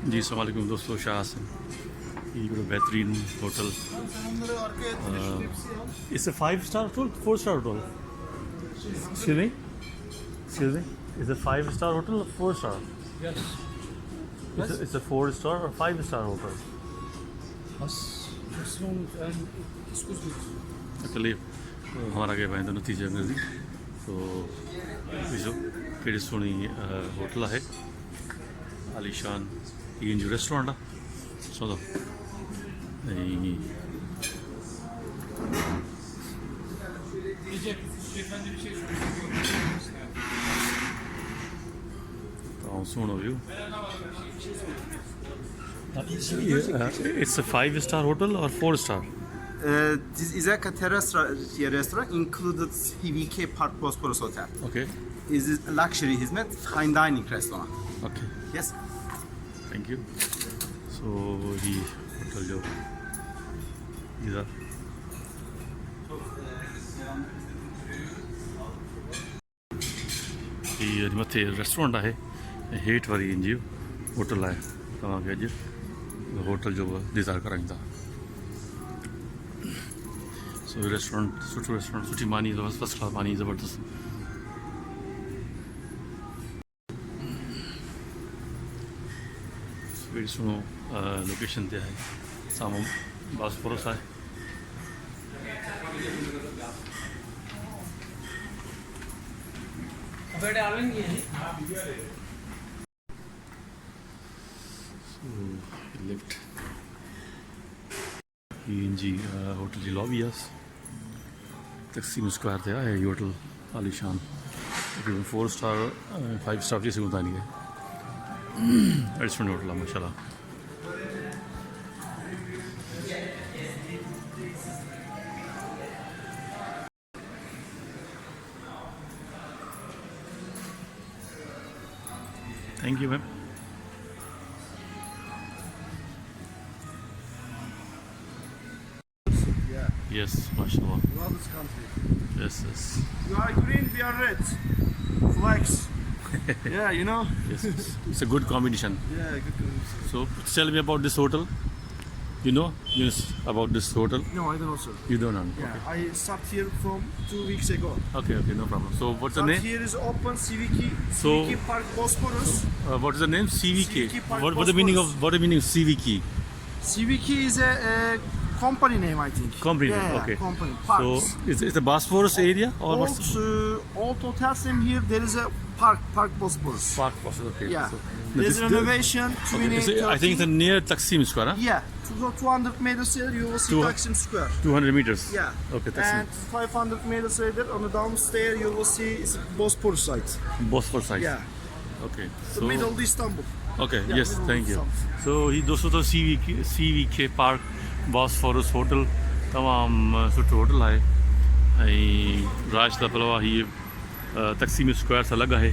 जी अस्सलाम वालेकुम दोस्तों, शाह हसन ये बड़ा बेहतरीन hotel. It's a 5 star hotel, 4 star hotel? Excuse me? Excuse me? Is it 5 star hotel or 4 star? Yes. It's a 4 star or 5 star hotel? Restaurant and it's good. चलिए हमारा क्या पाएँ तो नतीजे अंग्रेजी तो विजो केड़ी सोहनी होटल है आलीशान ये जो रेस्टोरेंट आ सो सुनो view it's a 5 star hotel or 4 star? This is a restaurant included CVK Park Bosphorus Hotel. Okay. This is a luxury hizmet, fine dining restaurant. Okay. Yes. Thank you. So ये hotel जो इधर ये मथे restaurant है हेठ वारी इंजी hotel है तव्हांखे अॼु होटल जो दीदार करायूं था। सो रेस्टोरेंट सुठो रेस्टोरेंट सुठी मानी फर्स्ट क्लास मानी ज़बरदस्त। वेरी सुनो लोकेशन ते आहे साम्हूं बॉस्फोरस आहे। लिफ्ट जी होटल जी लॉबी आहे तक़सीम स्क्वायर ते आहे ये होटल आलीशान तक़रीबन 4 स्टार 5 स्टार चई सघूं था हिन खे। ॾाढी सुठी होटल आहे माशाल्लाह। Thank you ma'am. Yes, mashallah. Love this country. Yes, yes. You are green, we are red. Flags. Yeah, you know. Yes, yes. It's a good combination. Yeah, good conversation. So tell me about this hotel. You know about this hotel? No, I don't know, sir. You don't know? Yeah, I stopped here from 2 weeks ago. Okay, okay, no problem. So what's the But name? here is open CVK, So- CVK Park Bosphorus. What is the name? CVK. CVK Park What's the meaning of CVK? CVK is a company name, I think. Company Yeah, name, yeah, okay. company. So Parks. it's a Bosphorus area or what's Old hotels in here, there is a Park Bosphorus. Park Bosphorus? Okay. Yeah. So, There's this- renovation, okay, so I think it's near Taksim Square, huh? Yeah, 200 meters here you will see Two- Taksim Square. 200 meters. Yeah. Okay, Taksim. And 500 meters later on the downstairs you will see it's Bosphorus site. Bosphorus side. Yeah. Okay. The middle of Istanbul. Okay, Yeah, yes, middle thank of you. Istanbul. So ही दोस्तों तो CVK park Bosphorus hotel तमामु सुठो hotel आहे ऐं राज तपलवा हीअ तक़सीम square सां लॻ आहे।